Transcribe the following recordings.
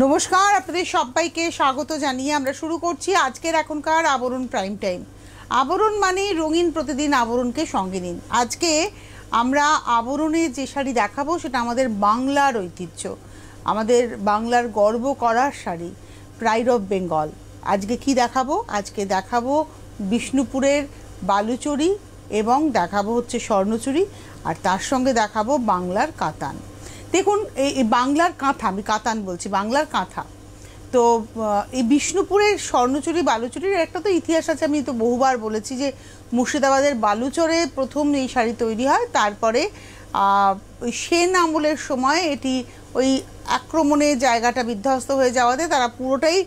নমস্কার, আপনাদের সবাইকে স্বাগত জানিয়ে আমরা শুরু করছি আজকের এখনকার আবরণ প্রাইম টাইম। আবরণ মানে রঙিন প্রতিদিন আবরণকে সঙ্গে নিন। আজকে আমরা আবরণে যে শাড়ি দেখাবো সেটা আমাদের বাংলার ঐতিহ্য, আমাদের বাংলার গর্ব করার শাড়ি, প্রাইড অফ বেঙ্গল। আজকে কি দেখাবো? আজকে দেখাবো বিষ্ণুপুরের বালুচরী এবং দেখাবো হচ্ছে স্বর্ণচুরি, আর তার সঙ্গে দেখাবো বাংলার কাতান। দেখুন, এই বাংলার কাঁথা, আমি কাতান বলছি, বাংলার কাঁথা। তো এই বিষ্ণুপুরের স্বর্ণচুরি বালুচুরির একটা তো ইতিহাস আছে, আমি তো বহুবার বলেছি যে মুর্শিদাবাদের বালুচরে প্রথম এই শাড়ি তৈরি হয়। তারপরে ওই সেন আমলের সময় এটি ওই আক্রমণে জায়গাটা বিধ্বস্ত হয়ে যাওয়াতে তারা পুরোটাই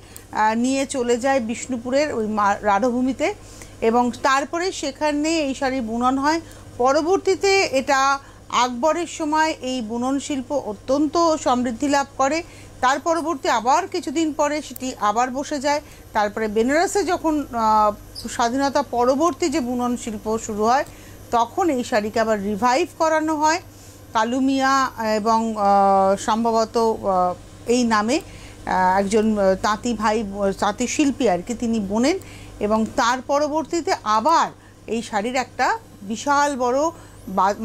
নিয়ে চলে যায় বিষ্ণুপুরের ওই রাঢ়ভূমিতে, এবং তারপরে সেখানে এই শাড়ি বুনন হয়। পরবর্তীতে এটা আকবরের সময় এই বুনন শিল্প অত্যন্ত সমৃদ্ধি লাভ করে। তার পরবর্তী আবার কিছুদিন পরে সেটি আবার বসে যায়। তারপরে বেনারসে যখন স্বাধীনতা পরবর্তী যে বুনন শিল্প শুরু হয়, তখন এই শাড়িকে আবার রিভাইভ করানো হয়। কালুমিয়া এবং সম্ভবত এই নামে একজন তাঁতি ভাই, তাঁতি শিল্পী আর কি, তিনি বোনেন, এবং তার পরবর্তীতে আবার এই শাড়ির একটা বিশাল বড়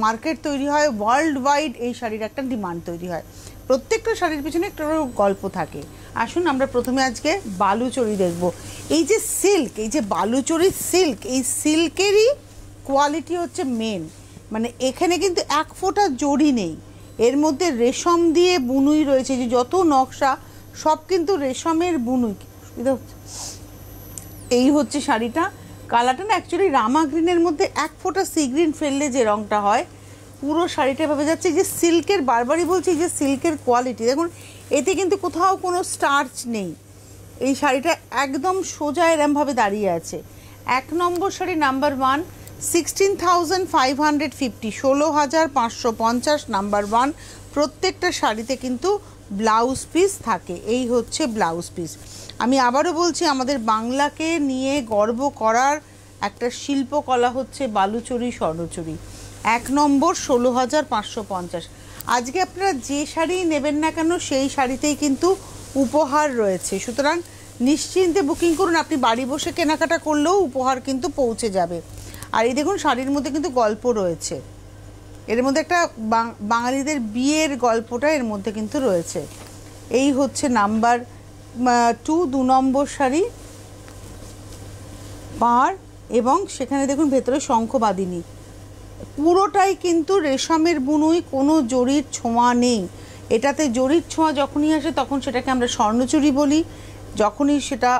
মার্কেট তৈরি হয়। ওয়ার্ল্ড ওয়াইড এই শাড়ির একটা ডিমান্ড তৈরি হয়। প্রত্যেকটা শাড়ির পিছনে একটা গল্প থাকে। আসুন আমরা প্রথমে আজকে বালুচরী দেখব। এই যে সিল্ক, এই যে বালুচরীর সিল্ক, এই সিল্কেরই কোয়ালিটি হচ্ছে মেন। মানে এখানে কিন্তু এক ফোঁটা জড়ি নেই, এর মধ্যে রেশম দিয়ে বুনুই রয়েছে। যে যত নকশা সব কিন্তু রেশমের বুনুই। এই হচ্ছে শাড়িটা। কালারটা না অ্যাকচুয়ালি রামা গ্রিনের মধ্যে এক ফোঁটা সি গ্রিন ফেললে যে রঙটা হয়, পুরো শাড়িটা ভাবে যাচ্ছে যে সিল্কের, বারবারই বলছি যে সিল্কের কোয়ালিটি দেখুন। এতে কিন্তু কোথাও কোনো স্টার্চ নেই, এই শাড়িটা একদম সোজা এরমভাবে দাঁড়িয়ে আছে। 1 নম্বর শাড়ি নাম্বার 1, 16,550, 16,550 নাম্বার 1। প্রত্যেকটা শাড়িতে কিন্তু ব্লাউজ পিস থাকে। এই হচ্ছে ব্লাউজ পিস। আমি আবারও বলছি, আমাদের বাংলাকে নিয়ে গর্ব করার একটা শিল্পকলা হচ্ছে বালুচরী স্বর্ণচুরি। 1 নম্বর 16,550। আজকে আপনারা যে শাড়ি নেবেন না কেন সেই শাড়িতেই কিন্তু উপহার রয়েছে, সুতরাং নিশ্চিন্তে বুকিং করুন। আপনি বাড়ি বসে কেনাকাটা করলেও উপহার কিন্তু পৌঁছে যাবে। আর এই দেখুন, শাড়ির মধ্যে কিন্তু গল্প রয়েছে, এর মধ্যে একটা বাঙালিদের বিয়ের গল্পটা এর মধ্যে কিন্তু রয়েছে। এই হচ্ছে নাম্বার 2, 2 নম্বর শাড়ি পাড়, এবং সেখানে দেখুন ভেতরে শঙ্খবাদিনী। পুরোটাই কিন্তু রেশমের বুনুই, কোনো জরির ছোঁয়া নেই। এটাতে জরির ছোঁয়া যখনই আসে তখন সেটাকে আমরা স্বর্ণচুরি বলি, যখনই সেটা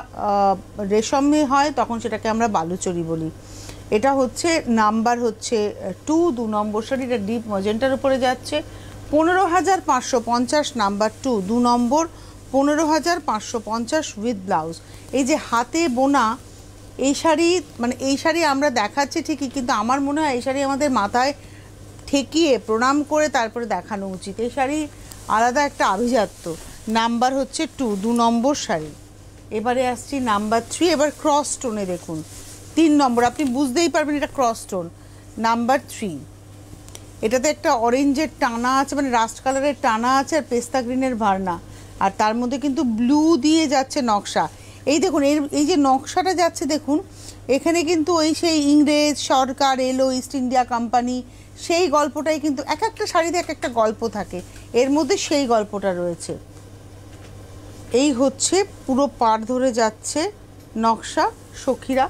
রেশমে হয় তখন সেটাকে আমরা বালুচরী বলি। এটা হচ্ছে নাম্বার হচ্ছে 2, 2 নম্বর শাড়ি। এটা ডিপ মজেন্টার উপরে যাচ্ছে। 15,550 নাম্বার 2, 2 নম্বর, 15,550 উইথ ব্লাউজ। এই যে হাতে বোনা এই শাড়ি, মানে এই শাড়ি আমরা দেখাচ্ছি ঠিকই, কিন্তু আমার মনে হয় এই শাড়ি আমাদের মাথায় ঠেকিয়ে প্রণাম করে তারপরে দেখানো উচিত। এই শাড়ি আলাদা একটা আভিজাত্য। নাম্বার হচ্ছে 2, 2 নম্বর শাড়ি। এবারে আসছি নাম্বার 3। এবার ক্রস স্টোনে দেখুন, 3 নম্বর, আপনি বুঝতেই পারবেন এটা ক্রস স্টোন। নাম্বার 3, এটাতে একটা অরেঞ্জের টানা আছে, মানে রাস্ট কালারের টানা আছে, আর পেস্তা গ্রিনের ভার্না, আর তার মধ্যে কিন্তু ব্লু দিয়ে যাচ্ছে নকশা। এই দেখুন, এই যে নকশাটা যাচ্ছে দেখুন, এখানে কিন্তু ওই সেই ইংরেজ সরকার এলো, ইস্ট ইন্ডিয়া কোম্পানি, সেই গল্পটাই কিন্তু এক একটা শাড়িতে এক একটা গল্প থাকে, এর মধ্যে সেই গল্পটা রয়েছে। এই হচ্ছে পুরো পাড় ধরে যাচ্ছে নকশা সখীরা।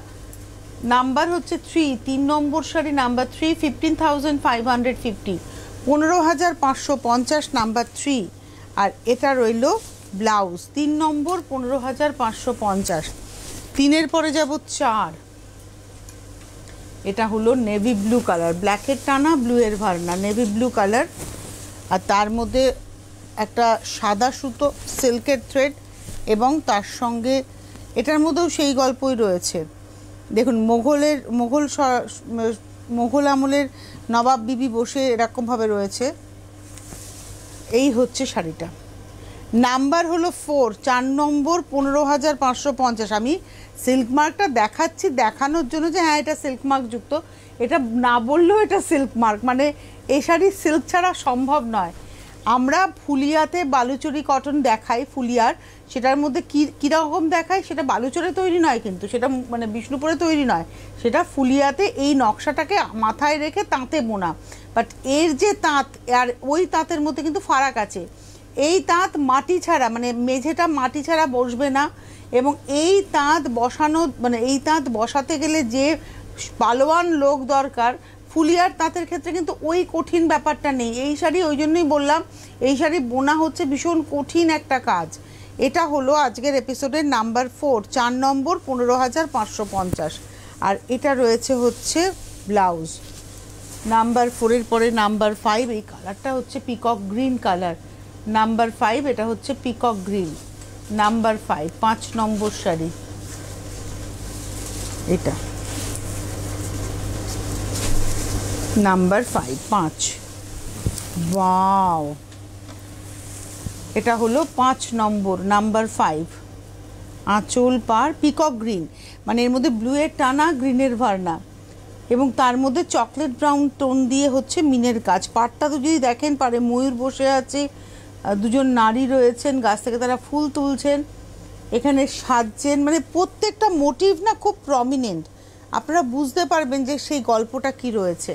নাম্বার হচ্ছে 3, 3 নম্বর শাড়ি নাম্বার 3, 15,550, 15,550 নাম্বার 3। আর এটা রইল ব্লাউজ। 3 নম্বর 15,550। 3-এর পরে যাব 4। এটা হলো নেভি ব্লু কালার, ব্ল্যাকের টানা, ব্লুয়ের ভার্না, নেভি ব্লু কালার, আর তার মধ্যে একটা সাদা সুতো সিল্কের থ্রেড, এবং তার সঙ্গে এটার মধ্যেও সেই গল্পই রয়েছে। দেখুন, মোগল আমলের নবাব বিবি বসে এরকমভাবে রয়েছে। এই হচ্ছে শাড়িটা। নাম্বার হলো 4, 4 নম্বর, 15,550। আমি সিল্ক মার্কটা দেখাচ্ছি দেখানোর জন্য যে হ্যাঁ এটা সিল্ক মার্ক যুক্ত, এটা না বললেও এটা সিল্ক মার্ক, মানে এই শাড়ি সিল্ক ছাড়া সম্ভব নয়। আমরা ফুলিয়াতে বালুচরি কটন দেখাই, ফুলিয়ার সেটার মধ্যে কীরকম দেখায়, সেটা বালুচরে তৈরি নয়, কিন্তু সেটা মানে বিষ্ণুপুরে তৈরি নয়, সেটা ফুলিয়াতে এই নকশাটাকে মাথায় রেখে তাঁতে বোনা। বাট এর যে তাঁত আর ওই তাঁতের মধ্যে কিন্তু ফারাক আছে। এই তাঁত মাটি ছাড়া, মানে মেঝেটা মাটি ছাড়া বসবে না, এবং এই তাঁত বসানো মানে এই তাঁত বসাতে গেলে যে পালোয়ান লোক দরকার, ফুলিয়ার তাঁতের ক্ষেত্রে কিন্তু ওই কঠিন ব্যাপারটা নেই। এই শাড়ি ওই জন্যই বললাম, এই শাড়ি বোনা হচ্ছে ভীষণ কঠিন একটা কাজ। এটা হলো আজকের এপিসোডের নাম্বার 4, 4 নম্বর, 15,550। আর এটা রয়েছে হচ্ছে ব্লাউজ নাম্বার 4-এর পরে নাম্বার 5। এই কালারটা হচ্ছে পিকক গ্রিন কালার। নাম্বার 5 এটা হচ্ছে পিকক গ্রিন। নাম্বার 5 5 নম্বর শাড়ি এটা, নাম্বার 5 ওয়াও, এটা হলো 5 নম্বর, নাম্বার 5। আঁচল পার পিকক গ্রিন, মানে এর মধ্যে ব্লুয়ের টানা, গ্রিনের ভার্না, এবং তার মধ্যে চকলেট ব্রাউন টোন দিয়ে হচ্ছে মিনের কাজ। পাড়টা তো যদি দেখেন, পারে ময়ূর বসে আছে, দুজন নারী রয়েছেন, গাছ থেকে তারা ফুল তুলছেন, এখানে সাজছেন, মানে প্রত্যেকটা মোটিভ না খুব প্রমিনেন্ট, আপনারা বুঝতে পারবেন যে সেই গল্পটা কি রয়েছে।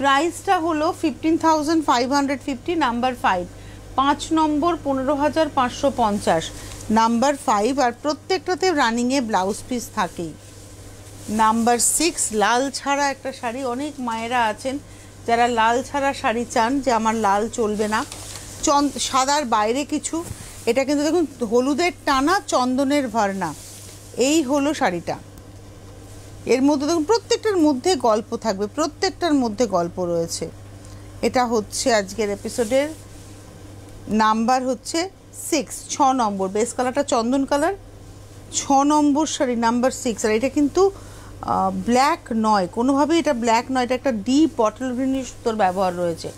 প্রাইসটা হলো 15,550, নাম্বার 5 5 নম্বর, 15,550, নাম্বার 5। আর প্রত্যেকটাতে রানিংয়ে ব্লাউজ পিস থাকেই। নাম্বার 6 লাল ছাড়া একটা শাড়ি। অনেক মায়েরা আছেন যারা লাল ছাড়া শাড়ি চান, যে আমার লাল চলবে না, সাদার বাইরে কিছু। এটা কিন্তু দেখুন হলুদের টানা, চন্দনের ভার্না, এই হলো শাড়িটা। এর মধ্যে দেখুন প্রত্যেকটার মধ্যে গল্প থাকবে, প্রত্যেকটার মধ্যে গল্প রয়েছে। এটা হচ্ছে আজকের এপিসোডের নাম্বার হচ্ছে 6, 6 নম্বর। বেস কালারটা চন্দন কালার, 6 নম্বর শাড়ি, নাম্বার 6। আর এটা কিন্তু ব্ল্যাক নয় কোনোভাবেই, এটা ব্ল্যাক নয়, এটা একটা ডিপ বটল গ্রিনের সুতোর ব্যবহার রয়েছে।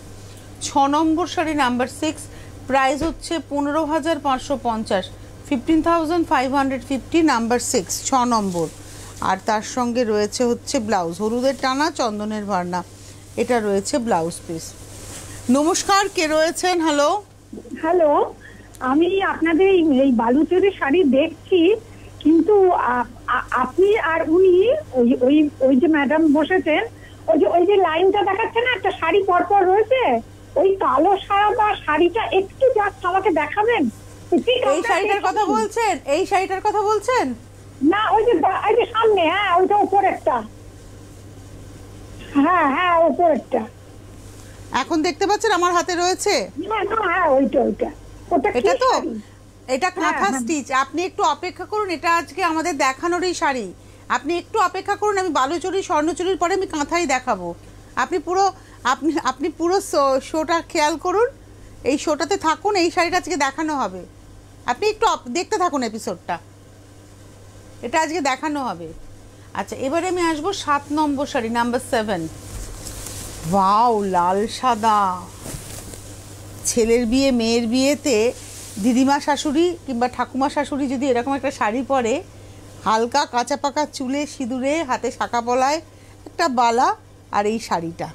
6 নম্বর শাড়ি, নাম্বার 6। প্রাইস হচ্ছে 15,550, 15,550, নাম্বার 6, 6 নম্বর। আর তার সঙ্গে রয়েছে হচ্ছে ব্লাউজ, হলুদের টানা, চন্দনের ভার্না, এটা রয়েছে ব্লাউজ পিস। নমস্কার, কে রয়েছেন? হ্যালো হ্যালো, আমি আপনাদের এই বালুচরি শাড়ি দেখছি, কিন্তু আপনি আর উনি ওই ওই ওই যে ম্যাডাম বসেছেন, ওই যে লাইনটা দেখাচ্ছে না, একটা শাড়ি পরপর রয়েছে, ওই কালো সাদা শাড়িটা একটু জাস্ট আমাকে দেখাবেন। এই শাড়িটার কথা বলছেন? এই শাড়িটার কথা বলছেন? না, ওই যে সামনে, হ্যাঁ ওইটা উপরেরটা, হ্যাঁ হ্যাঁ উপরেরটা এখন দেখতে পাচ্ছেন আমার হাতে রয়েছে। হ্যাঁ ওইটা এটা তো, এটা কাঁথা স্টিচ। আপনি একটু অপেক্ষা করুন, এটা আজকে আমাদের দেখানোরই শাড়ি। আপনি একটু অপেক্ষা করুন, আমি বালুচরি স্বর্ণচুরির পরে আমি কাঁথাই দেখাবো। আপনি পুরো শোটা খেয়াল করুন, এই শোটাতে থাকুন, এই শাড়িটা আজকে দেখানো হবে। আপনি একটু দেখতে থাকুন এপিসোডটা, এটা আজকে দেখানো হবে। আচ্ছা, এবারে আমি আসবো 7 নম্বর শাড়ি, নাম্বার 7। ওয়াও, লাল সাদা। ছেলের বিয়ে, মেয়ের বিয়েতে দিদিমা শাশুড়ি কিংবা ঠাকুমা শাশুড়ি যদি এরকম একটা শাড়ি পরে, হালকা কাঁচা পাকা চুলে, সিঁদুরে, হাতে শাঁখা পলায়, একটা বালা, আর এই শাড়িটা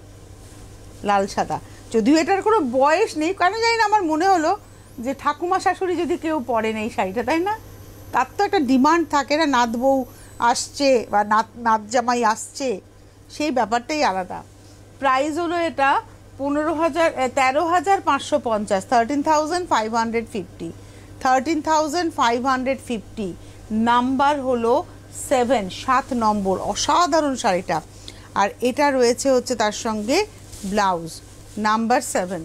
লাল সাদা। যদিও এটার কোনো বয়স নেই, কেন জানি না আমার মনে হলো যে ঠাকুমা শাশুড়ি যদি কেউ পরেন এই শাড়িটা, তাই না? তার তো একটা ডিমান্ড থাকে না, নাত বউ আসছে বা নাত জামাই আসছে, সেই ব্যাপারটাই আলাদা। প্রাইস হলো এটা 13,550, 13,550, 13,550। নাম্বার হলো 7, 7 নম্বর। অসাধারণ শাড়িটা। আর এটা রয়েছে হচ্ছে তার সঙ্গে ব্লাউজ, নাম্বার 7।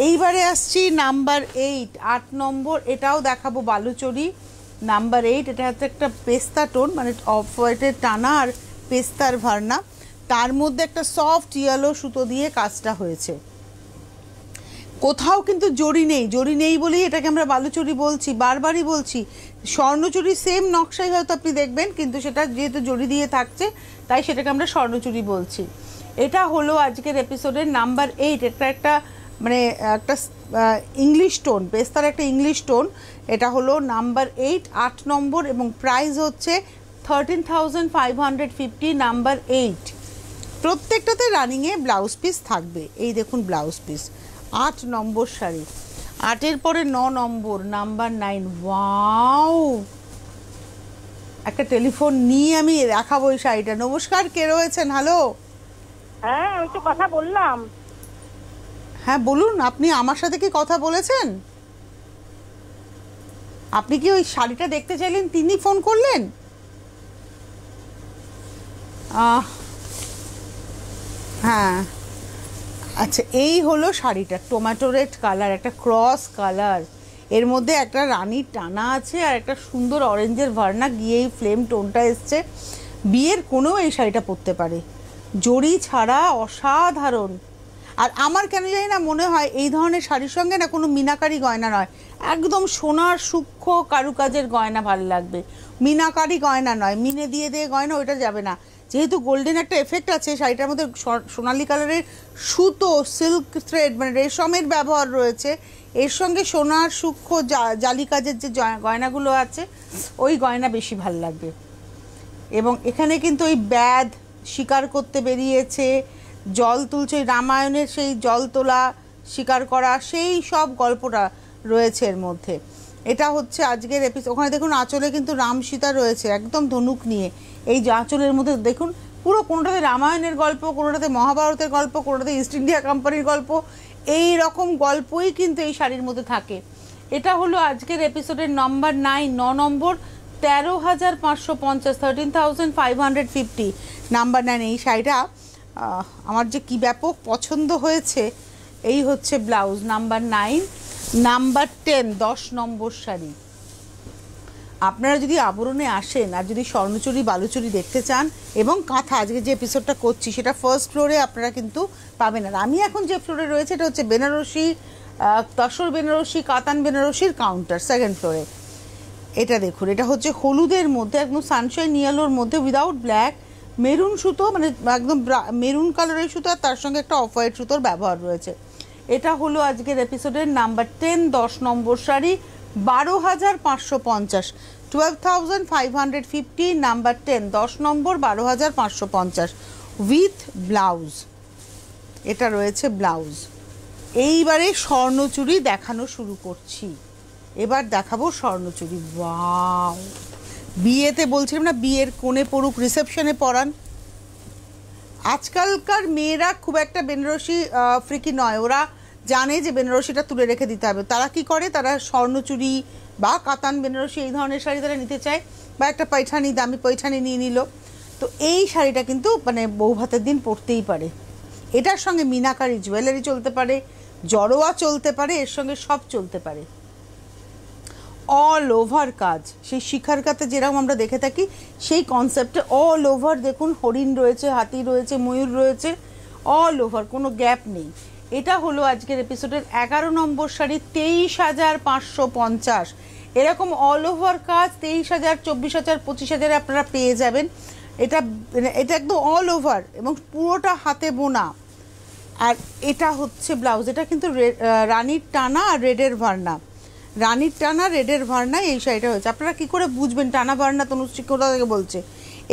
এইবারে আসছি নাম্বার 8, 8 নম্বর। এটাও দেখাবো বালুচরি, নাম্বার 8। এটা হচ্ছে একটা পেস্তা টোন, মানে অফ হোয়াইটের টানা আর পেস্তার ভার্না, তার মধ্যে একটা সফট ইয়েলো সুতো দিয়ে কাজটা হয়েছে। কোথাও কিন্তু জড়ি নেই, জড়ি নেই বলেই এটাকে আমরা বালুচরি বলছি, বারবারই বলছি। স্বর্ণচুরি সেম নকশাই হয়তো আপনি দেখবেন, কিন্তু সেটা যেহেতু জড়ি দিয়ে থাকছে তাই সেটাকে আমরা স্বর্ণচুরি বলছি। এটা হলো আজকের এপিসোডের নাম্বার 8। এটা একটা মানে একটা ইংলিশ টোন, পেস্তার একটা ইংলিশ টোন। এটা হলো নাম্বার 8, 8 নম্বর, এবং প্রাইস হচ্ছে 13,550, নাম্বার 8। প্রত্যেকটাতে রানিংয়ে ব্লাউজ পিস থাকবে। এই দেখুন ব্লাউজ পিস, 8 নম্বর শাড়ি, 8-এর পরে 9 নম্বর, নাম্বার 9। ওয়াও, একটা টেলিফোন নিয়ে আমি দেখাবো এই শাড়িটা। নমস্কার, কে রয়েছেন? হ্যালো। হ্যাঁ, আমি তো কথা বললাম। হ্যাঁ বলুন, আপনি আমার সাথে কি কথা বলেছেন? আপনি কি ওই শাড়িটা দেখতে চাইলেন, তিনি ফোন করলেন? হ্যাঁ আচ্ছা, এই হলো শাড়িটা, টমেটো রেড কালার, একটা ক্রস কালার, এর মধ্যে একটা রানীর টানা আছে আর একটা সুন্দর অরেঞ্জের ভার্না গিয়ে এই ফ্লেম টোনটা এসছে। বিয়ের কোনেও এই শাড়িটা পরতে পারে, জড়ি ছাড়া অসাধারণ। আর আমার কেন জানি না মনে হয় এই ধরনের শাড়ির সঙ্গে না কোনো মিনাকারি গয়না নয়, একদম সোনার সূক্ষ্ম কারুকাজের গয়না ভালো লাগবে, মিনাকারি গয়না নয়, মিনে দিয়ে দিয়ে গয়না ওইটা যাবে না। যেহেতু গোল্ডেন একটা এফেক্ট আছে শাড়িটার মধ্যে, সোনালি কালারের সুতো, সিল্ক থ্রেড মানে রেশমের ব্যবহার রয়েছে, এর সঙ্গে সোনার সূক্ষ্ম জালি কাজের যে গয়নাগুলো আছে ওই গয়না বেশি ভাল লাগবে। এবং এখানে কিন্তু ওই ব্যাধ শিকার করতে বেরিয়েছে, জল তুলছে, রামায়ণের সেই জল তোলা শিকার করা সেই সব গল্পটা রয়েছে এর মধ্যে। এটা হচ্ছে আজকের এপিসোড। ওখানে দেখুন আঁচলে কিন্তু রাম সীতা রয়েছে একদম ধনুক নিয়ে, এই যে আঁচলের মধ্যে দেখুন পুরো কোনোটাতে রামায়ণের গল্প, কোনোটাতে মহাভারতের গল্প, কোনোটাতে ইস্ট ইন্ডিয়া কোম্পানির গল্প, এই রকম গল্পই কিন্তু এই শাড়ির মধ্যে থাকে। এটা হলো আজকের এপিসোডের নাম্বার 9, 9 নম্বর, 13,550, 13,550 নাম্বার 9। এই শাড়িটা আমার যে কি ব্যাপক পছন্দ হয়েছে। এই হচ্ছে ব্লাউজ, নাম্বার 9। নাম্বার 10, 10 নম্বর শাড়ি। আপনারা যদি আবরণে আসেন আর যদি স্বর্ণচুরি বালুচুরি দেখতে চান এবং কাঁথা, আজকে যে এপিসোডটা করছি সেটা ফার্স্ট ফ্লোরে আপনারা কিন্তু পাবেন। আর আমি এখন যে ফ্লোরে রয়েছে এটা হচ্ছে বেনারসি, তসর বেনারসি, কাতান বেনারসির কাউন্টার, সেকেন্ড ফ্লোরে। এটা দেখুন, এটা হচ্ছে হলুদের মধ্যে একদম সানশাইন ইয়েলোর মধ্যে উইদাউট ব্ল্যাক, মেরুন সুতো, মানে একদম মেরুন কালারের সুতো, আর তার সঙ্গে একটা অফ হোয়াইট সুতোর ব্যবহার রয়েছে। এটা হলো আজকের এপিসোডের নাম্বার 10, 10 নম্বর শাড়ি, 12,550, 12,550, নাম্বার 10, 10 নম্বর, 12,550 উইথ ব্লাউজ। এটা রয়েছে ব্লাউজ। এইবারে স্বর্ণচুরি দেখানো শুরু করছি। এবার দেখাবো স্বর্ণচুরি। ওয়াও, বিয়েতে বলছিলাম না বিয়ের কোণে পড়ুক, রিসেপশনে পরান। আজকালকার মেয়েরা খুব একটা বেনারসি ফ্রিকি নয়, ওরা জানে যে বেনারসিটা তুলে রেখে দিতে হবে। তারা কি করে, তারা স্বর্ণচুরি বা কাতান বেনারসি এই ধরনের শাড়ি তারা নিতে চায়, বা একটা পৈঠানি, দামি পৈঠানি নিয়ে নিল। তো এই শাড়িটা কিন্তু মানে বউ ভাতের দিন পরতেই পারে। এটার সঙ্গে মিনাকারি জুয়েলারি চলতে পারে, জড়োয়া চলতে পারে, এর সঙ্গে সব চলতে পারে। অল ওভার কাজ, সেই শিখার কাতে যেরকম আমরা দেখে থাকি সেই কনসেপ্টে অল ওভার দেখুন, হরিণ রয়েছে, হাতি রয়েছে, ময়ূর রয়েছে, অল ওভার, কোনো গ্যাপ নেই। এটা হলো আজকের এপিসোডের 11 নম্বর শাড়ি, 23,550। এরকম অল ওভার কাজ 23,000, 24,000, 25,000 আপনারা পেয়ে যাবেন। এটা এটা একদম অল ওভার এবং পুরোটা হাতে বোনা। আর এটা হচ্ছে ব্লাউজ। এটা কিন্তু রানীর টানা আর রেডের ভার্না, রানীর টানা রেডের ভার্না এই শাড়িটা হয়েছে। আপনারা কি করে বুঝবেন টানা ভার্না? তনুশ্রী কোথা থেকে বলছে,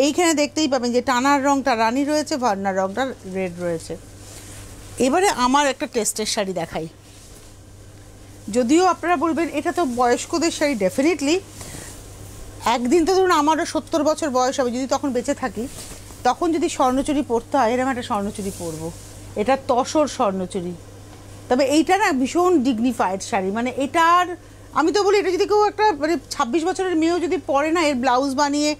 এইখানে দেখতেই পাবেন যে টানার রঙটা রানী রয়েছে, ভার্নার রঙটা রেড রয়েছে। এবারে আমার একটা টেস্টের শাড়ি দেখাই। যদিও আপনারা বলবেন এটা তো বয়স্কদের শাড়ি, ডেফিনেটলি একদিন তো ধরুন আমারও 70 বছর বয়স হবে, যদি তখন বেঁচে থাকি, তখন যদি স্বর্ণচুরি পরতে হয় এরকম একটা স্বর্ণচুরি পরবো। এটা তসর স্বর্ণচুরি, তবে এইটা না ভীষণ ডিগনিফাইড শাড়ি। মানে এটার আমি তো বলি, এটা যদি কেউ একটা মানে 26 বছরের মেয়েও যদি পরে না, এর ব্লাউজ বানিয়ে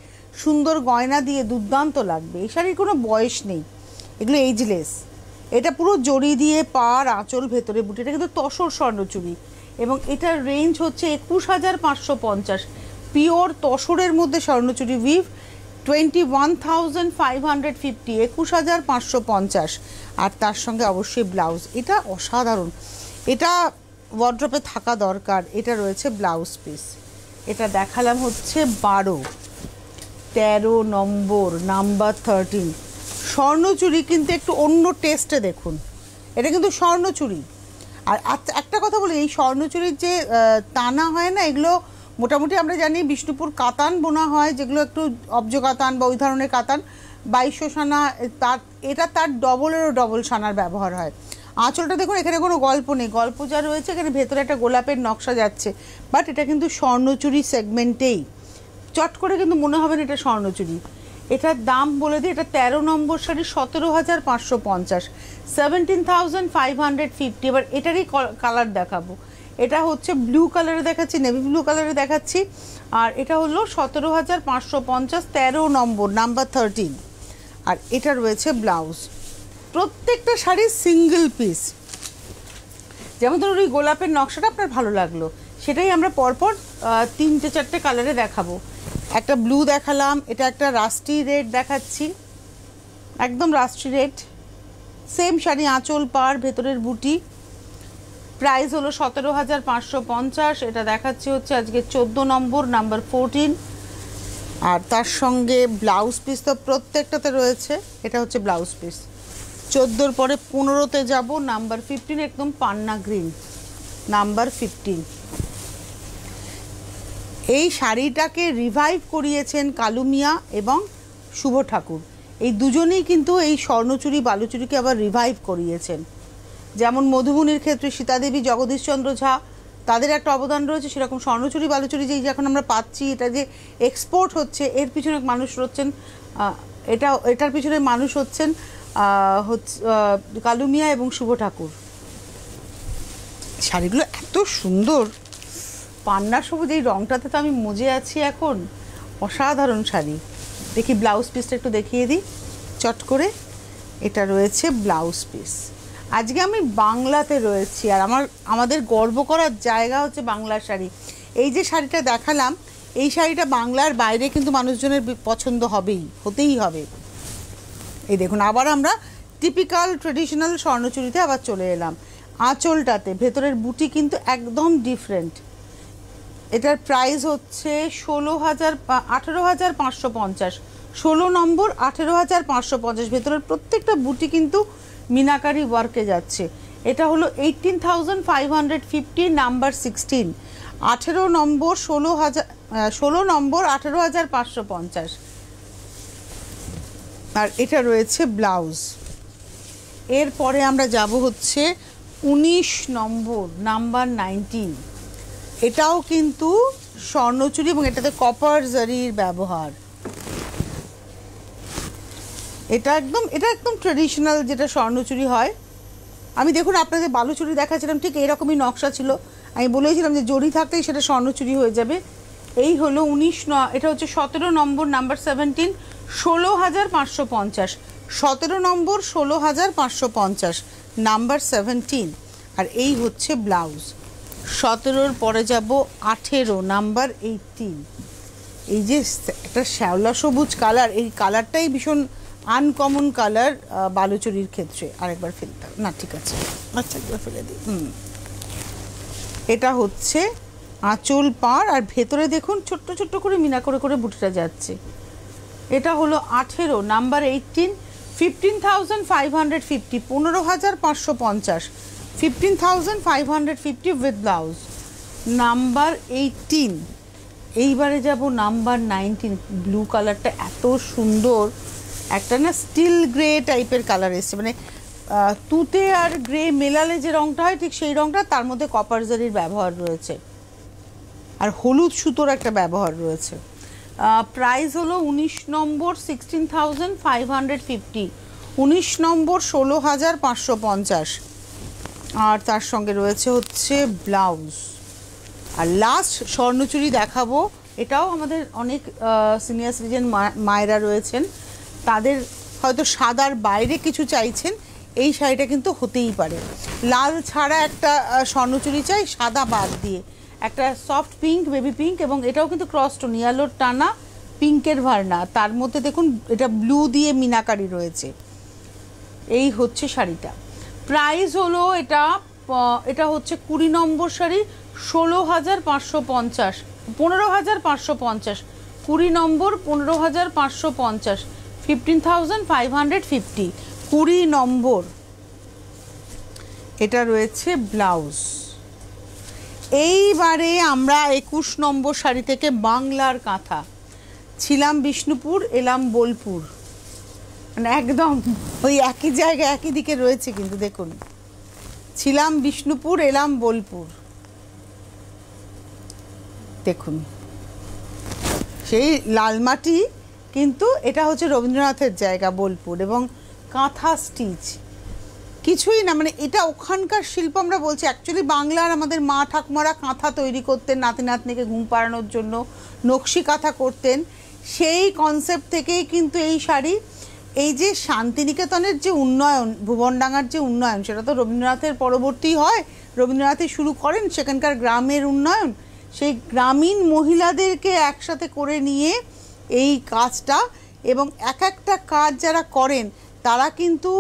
সুন্দর গয়না দিয়ে দুর্দান্ত লাগবে। এই শাড়ির কোনো বয়স নেই, এগুলো এইজলেস। এটা পুরো জড়ি দিয়ে পাড়, আঁচল, ভেতরে বুটি, এটা কিন্তু তসর স্বর্ণচুরি। এবং এটার রেঞ্জ হচ্ছে 21,550, পিওর তসরের মধ্যে স্বর্ণচুরি উইভ, 21,550, 21,550। আর তার সঙ্গে অবশ্যই ব্লাউজ। এটা অসাধারণ, এটা ওয়ার্ড্রপে থাকা দরকার। এটা রয়েছে ব্লাউজ পিস। এটা দেখালাম হচ্ছে 12, 13 নম্বর, নাম্বার 13 স্বর্ণচুরি। কিন্তু একটু অন্য টেস্টে দেখুন, এটা কিন্তু স্বর্ণচুরি। আর একটা কথা বলি, এই স্বর্ণচুরির যে টানা হয় না, এগুলো মোটামুটি আমরা জানি বিষ্ণুপুর কাতান বোনা হয়, যেগুলো একটু অব্জ কাতান বা ওই ধরনের কাতান, 2200 সানা, তার এটা তার ডবলেরও ডবল সানার ব্যবহার হয়। আঁচলটা দেখুন, এখানে কোনো গল্প নেই, গল্প যা রয়েছে এখানে ভেতরে একটা গোলাপের নকশা যাচ্ছে, বাট এটা কিন্তু স্বর্ণচুরি সেগমেন্টেই, চট করে কিন্তু মনে হবে না এটা স্বর্ণচুরি। এটার দাম বলে দিই, এটা 13 নম্বর শাড়ি, 17,550, 17,550। এবার এটারই কালার দেখাবো, এটা হচ্ছে ব্লু কালারে দেখাচ্ছি, নেভি ব্লু কালারে দেখাচ্ছি, আর এটা হলো 17,550, 13 নম্বর, নাম্বার 13। আর এটা রয়েছে ব্লাউজ। প্রত্যেকটা শাড়ি সিঙ্গেল পিস, যেমন ধরুন ওই গোলাপের নকশাটা আপনার ভালো লাগলো, সেটাই আমরা পরপর 3-4টে কালারে দেখাবো। একটা ব্লু দেখালাম, এটা একটা রাস্টি রেড দেখাচ্ছি, একদম রাস্টি রেড, সেম শাড়ি, আঁচল পাড়, ভেতরের বুটি। প্রাইস হলো 17,550। এটা দেখাচ্ছি হচ্ছে আজকে 14 নম্বর, নাম্বার 14। আর তার সঙ্গে ব্লাউজ পিস তো প্রত্যেকটাতে রয়েছে, এটা হচ্ছে ব্লাউজ পিস। 14-র পরে 15-তে যাব, নাম্বার 15, একদম পান্না গ্রিন, নাম্বার 15। এই শাড়িটাকে রিভাইভ করিয়েছেন কালুমিয়া এবং শুভ ঠাকুর, এই দুজনেই কিন্তু এই স্বর্ণচুরি বালুচুরিকে আবার রিভাইভ করিয়েছেন। যেমন মধুবনীর ক্ষেত্রে সীতাদেবী, জগদীশচন্দ্র ঝা, তাদের একটা অবদান রয়েছে, সেরকম স্বর্ণচুরি বালুচুরি যেই এখন আমরা পাচ্ছি, এটা যে এক্সপোর্ট হচ্ছে, এর পিছনে মানুষ হচ্ছেন, এটার পিছনে মানুষ হচ্ছেন কালুমিয়া এবং শুভ ঠাকুর। শাড়িগুলো এত সুন্দর, পান্না সবুজ, এই রঙটাতে তো আমি মজে আছি এখন, অসাধারণ শাড়ি। দেখি ব্লাউজ পিসটা একটু দেখিয়ে দিই চট করে। এটা রয়েছে ব্লাউজ পিস। আজকে আমি বাংলাতে রয়েছি, আর আমাদের গর্ব করার জায়গা হচ্ছে বাংলার শাড়ি। এই যে শাড়িটা দেখালাম, এই শাড়িটা বাংলার বাইরে কিন্তু মানুষজনের পছন্দ হতেই হবে। এই দেখুন, আবার আমরা টিপিক্যাল ট্রেডিশনাল স্বর্ণচুরিতে আবার চলে এলাম। আঁচলটাতে ভেতরের বুটি কিন্তু একদম ডিফারেন্ট। এটার প্রাইস হচ্ছে 18,550, 16 নম্বর, 18,550। ভেতরের প্রত্যেকটা বুটি কিন্তু মিনাকারি ওয়ার্কে যাচ্ছে। এটা হলো 18,550, নাম্বার 16। 18 নম্বর, 16 নম্বর, 18,550। আর এটা রয়েছে ব্লাউজ। এরপরে আমরা যাব হচ্ছে 19 নম্বর, নাম্বার 19। এটাও কিন্তু স্বর্ণচুরি এবং এটাতে কপার জারির ব্যবহার। এটা একদম ট্রেডিশনাল যেটা স্বর্ণচুরি হয়। আমি দেখুন আপনাদের বালুচুরি দেখাচ্ছিলাম, ঠিক এইরকমই নকশা ছিল, আমি বলেছিলাম যে জরি থাকলেই সেটা স্বর্ণচুরি হয়ে যাবে। এই হলো 19, এটা হচ্ছে 17 নম্বর, নাম্বার 17, 16,550, 17 নম্বর, 16,550, নাম্বার 17। আর এই হচ্ছে ব্লাউজ। 17-র পরে যাব 18, নাম্বার 18। এই যে একটা শ্যাওলা সবুজ কালার, এই কালারটাই ভীষণ আনকমন কালার বালুচুরির ক্ষেত্রে। আরেকবার ফেলতে না, ঠিক আছে, আচ্ছা একবার ফেলে দিই। এটা হচ্ছে আঁচল পাড়, আর ভেতরে দেখুন ছোট্ট ছোট্ট করে মিনা করে করে বুটিটা যাচ্ছে। এটা হলো 18, নাম্বার 18, 15,550, 15,550, 15,550 উইথ ব্লাউজ, নাম্বার 18। এইবারে যাব নাম্বার 19। ব্লু কালারটা এত সুন্দর, একটা না স্টিল গ্রে টাইপের কালার এসছে, মানে তুতে আর গ্রে মেলালে যে রঙটা হয় ঠিক সেই রঙটা, তার মধ্যে কপার জারির ব্যবহার রয়েছে আর হলুদ সুতোর একটা ব্যবহার রয়েছে। প্রাইস হলো 19 নম্বর, 16,550, 19 নম্বর, 16,550। আর তার সঙ্গে রয়েছে হচ্ছে ব্লাউজ। আর লাস্ট স্বর্ণচুরি দেখাবো, এটাও আমাদের অনেক সিনিয়র সিটিজেন মায়েরা রয়েছেন, তাদের হয়তো সাদার বাইরে কিছু চাইছেন, এই শাড়িটা কিন্তু হতেই পারে। লাল ছাড়া একটা স্বর্ণচুরি চাই, সাদা বাদ দিয়ে একটা সফট পিঙ্ক, বেবি পিঙ্ক, এবং এটাও কিন্তু ক্রস টোন, ইয়েলোর টানা, পিঙ্কের ভার্না, তার মধ্যে দেখুন এটা ব্লু দিয়ে মিনাকারি রয়েছে। এই হচ্ছে শাড়িটা। প্রাইস হলো এটা হচ্ছে 20 নম্বর শাড়ি, 16,550, 15,550, 20 নম্বর, 15,550, 15,550, 20 নম্বর। এটা রয়েছে ব্লাউজ। এইবারে আমরা 21 নম্বর শাড়ি থেকে বাংলার কাঁথা। ছিলাম বিষ্ণুপুর, এলাম বোলপুর, মানে একদম ওই একই জায়গায় একই দিকে রয়েছে, কিন্তু দেখুন ছিলাম বিষ্ণুপুর, এলাম বোলপুর। দেখুন সেই লালমাটি, কিন্তু এটা হচ্ছে রবীন্দ্রনাথের জায়গা বোলপুর, এবং কাঁথা স্টিচ কিছুই না, মানে এটা ওখানকার শিল্প। আমরা বলছি অ্যাকচুয়ালি বাংলার আমাদের মা ঠাকুমারা কাঁথা তৈরি করতেন নাতি নাতনিকে ঘুম পাড়ানোর জন্য, নকশি কাঁথা করতেন। সেই কনসেপ্ট থেকেই কিন্তু এই শাড়ি। এই যে শান্তিনিকেতনের যে উন্নয়ন, ভুবনডাঙ্গার যে উন্নয়ন, সেটা তো রবীন্দ্রনাথের পরবর্তী হয়, রবীন্দ্রনাথই শুরু করেন সেখানকার গ্রামের উন্নয়ন। সেই গ্রামীণ মহিলাদেরকে একসাথে করে নিয়ে এই কাজটা, এবং এক একটা কাজ যারা করেন তারা কিন্তু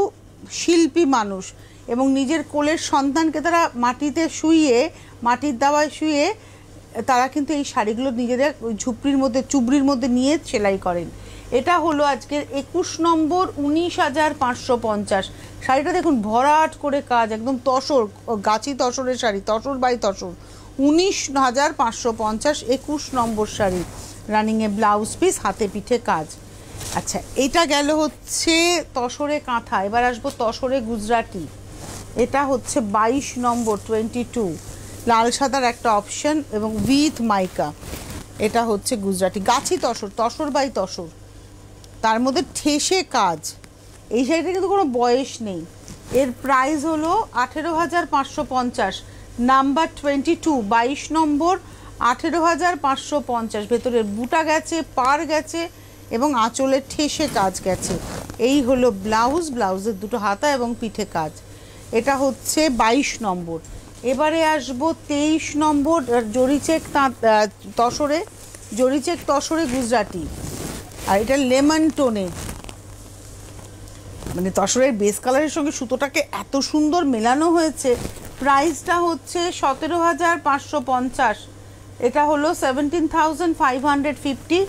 শিল্পী মানুষ, এবং নিজের কোলের সন্তানকে তারা মাটিতে শুইয়ে, মাটির দাওয়ায় শুয়ে তারা কিন্তু এই শাড়িগুলো নিজেদের ঝুপড়ির মধ্যে, চুবড়ির মধ্যে নিয়ে সেলাই করেন। এটা হলো আজকের 21 নম্বর, 19,550 শাড়িটা। দেখুন ভরাট করে কাজ, একদম তসর, গাছি তসরের শাড়ি, তসর বাই তসর। 19,550, 21 নম্বর শাড়ি, রানিংয়ে ব্লাউজ পিস, হাতে পিঠে কাজ। আচ্ছা, এটা গেল হচ্ছে তসরে কাঁথা। এবার আসবো তসরে গুজরাটি। এটা হচ্ছে 22 নম্বর, 22, লাল সাদার একটা অপশন এবং উইথ মাইকা। এটা হচ্ছে গুজরাটি, গাছি তসর, তসর বাই তসর, তার মধ্যে ঠেসে কাজ। এই শাড়িটা কিন্তু কোনো বয়স নেই। এর প্রাইস হলো 18,550, নাম্বার 22, 22 নম্বর, 18,550। ভেতরের বুটা গেছে, পার গেছে, এবং আঁচলের ঠেসে কাজ গেছে। এই হলো ব্লাউজ, ব্লাউজের দুটো হাতা এবং পিঠে কাজ। এটা হচ্ছে 22 নম্বর। এবারে আসবো 23 নম্বর, জরিচেক তসরে, জরিচেক তসরে গুজরাটি। আর এটা লেমন টোনে, মানে তসরের বেস কালারের সঙ্গে সুতোটাকে এত সুন্দর মেলানো হয়েছে। প্রাইসটা হচ্ছে 17,550। এটা হলো 17,550,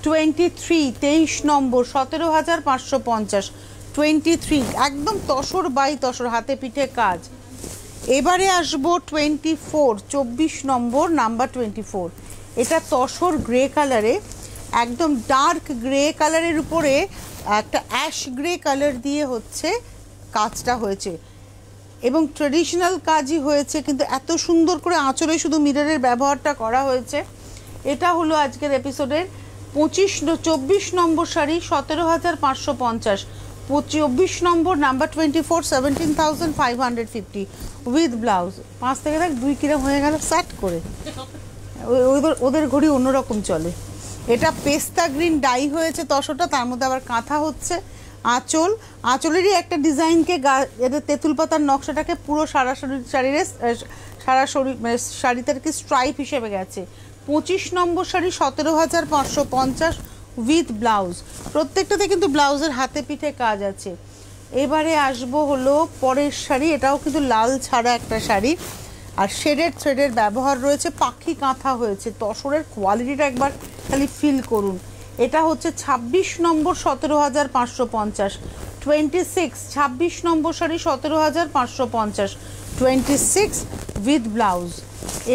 23, 23 নম্বর, 17,550, 23, একদম তসর বাই তসর, হাতে পিঠে কাজ। এবারে আসবো 24, 24 নম্বর, নাম্বার 24। এটা তসর গ্রে কালারে, একদম ডার্ক গ্রে কালারের উপরে একটা অ্যাশ গ্রে কালার দিয়ে হচ্ছে কাজটা হয়েছে, এবং ট্রেডিশনাল কাজই হয়েছে, কিন্তু এত সুন্দর করে আঁচলে শুধু মিররের ব্যবহারটা করা হয়েছে। এটা হলো আজকের এপিসোডের 24 নম্বর শাড়ি, 17,550, 24 নম্বর, নাম্বার 24, 17,550 উইথ ব্লাউজ। 5 থেকে 2 কিরম হয়ে গেল সেট করে, ওদের ঘড়ি অন্যরকম চলে। এটা পেস্তা গ্রিন ডাই হয়েছে তসরটা, তার মধ্যে আবার কাঁথা হচ্ছে। আঁচল, আঁচলেরই একটা ডিজাইনকে এদের তেঁতুল পাতার নকশাটাকে পুরো সারা শাড়ির, সারা শরীর, মানে শাড়িতে কি স্ট্রাইপ হিসেবে গেছে। 25 নম্বর শাড়ি, 17,550 উইথ ব্লাউজ। প্রত্যেকটাতে কিন্তু ব্লাউজের হাতে পিঠে কাজ আছে। এবারে আসবো হলো পরের শাড়ি। এটাও কিন্তু লাল ছাড়া একটা শাড়ি, আর শেডেড থ্রেডের ব্যবহার রয়েছে, পাখি কাঁথা হয়েছে। তসরের কোয়ালিটিটা একবার খালি ফিল করুন। এটা হচ্ছে 26 নম্বর, 17,550, 26, 26 নম্বর শাড়ি, 17,550, 26 উইথ ব্লাউজ।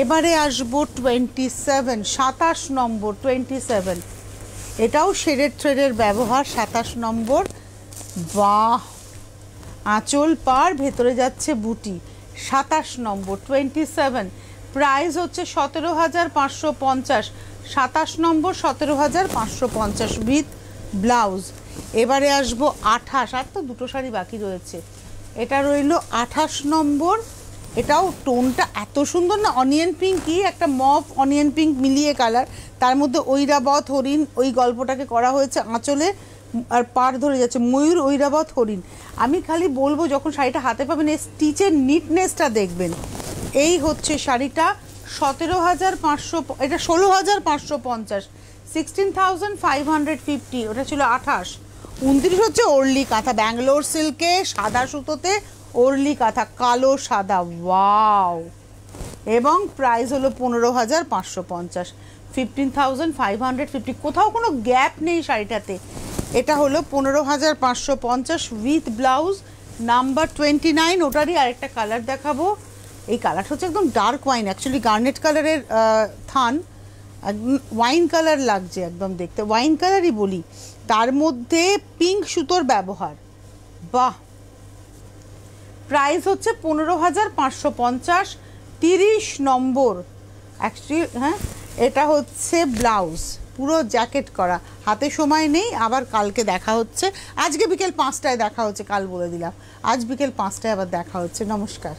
এবারে আসবো 27, 27 নম্বর, 27, এটাও শেডেড থ্রেডের ব্যবহার, 27 নম্বর। বাহ, আঁচল পার, ভেতরে যাচ্ছে বুটি, 27 নম্বর, 27। প্রাইস হচ্ছে 17,550, 27 নম্বর, 17,550 উইথ ব্লাউজ। এবারে আসবো 28, আর তো দুটো শাড়ি বাকি রয়েছে। এটা রইল 28 নম্বর। এটাও টোনটা এত সুন্দর না, অনিয়ন পিঙ্কই, একটা মফ অনিয়ন পিঙ্ক মিলিয়ে কালার, তার মধ্যে ঐরাবত হরিণ, ওই গল্পটাকে করা হয়েছে আঁচলে, আর পার ধরে যাচ্ছে ময়ূর, ঐরাবত হরিণ। আমি খালি বলবো যখন শাড়িটা হাতে পাবেন এই স্টিচের নিটনেসটা দেখবেন। এই হচ্ছে শাড়িটা, 17,500, এটা 16,550, 16,550। ওটা ছিল 28। 29 হচ্ছে অর্লি কাঁথা, ব্যাঙ্গালোর সিল্কে সাদা সুতোতে অর্লি কাঁথা, কালো সাদা, ওয়াও। এবং প্রাইস হলো 15,550, 15,550। কোথাও কোনো গ্যাপ নেই শাড়িটাতে। এটা হলো 15,550 উইথ ব্লাউজ, নাম্বার 29। ওটারই আরেকটা কালার দেখাবো। এই কালারটা হচ্ছে একদম ডার্ক ওয়াইন, অ্যাকচুয়ালি গার্নেট কালারের থান, একদম ওয়াইন কালার লাগছে, একদম দেখতে ওয়াইন কালারই বলি, তার মধ্যে পিঙ্ক সুতোর ব্যবহার। বাহ, প্রাইস হচ্ছে 15,550, 30 নম্বর অ্যাকচুয়ালি। হ্যাঁ, এটা হচ্ছে ব্লাউজ, পুরো জ্যাকেট করা। হাতে সময় নেই, আবার কালকে দেখা হচ্ছে। আজকে বিকেল 5টায় দেখা হচ্ছে, কাল বলে দিলাম, আজ বিকেল 5টায় আবার দেখা হচ্ছে। নমস্কার।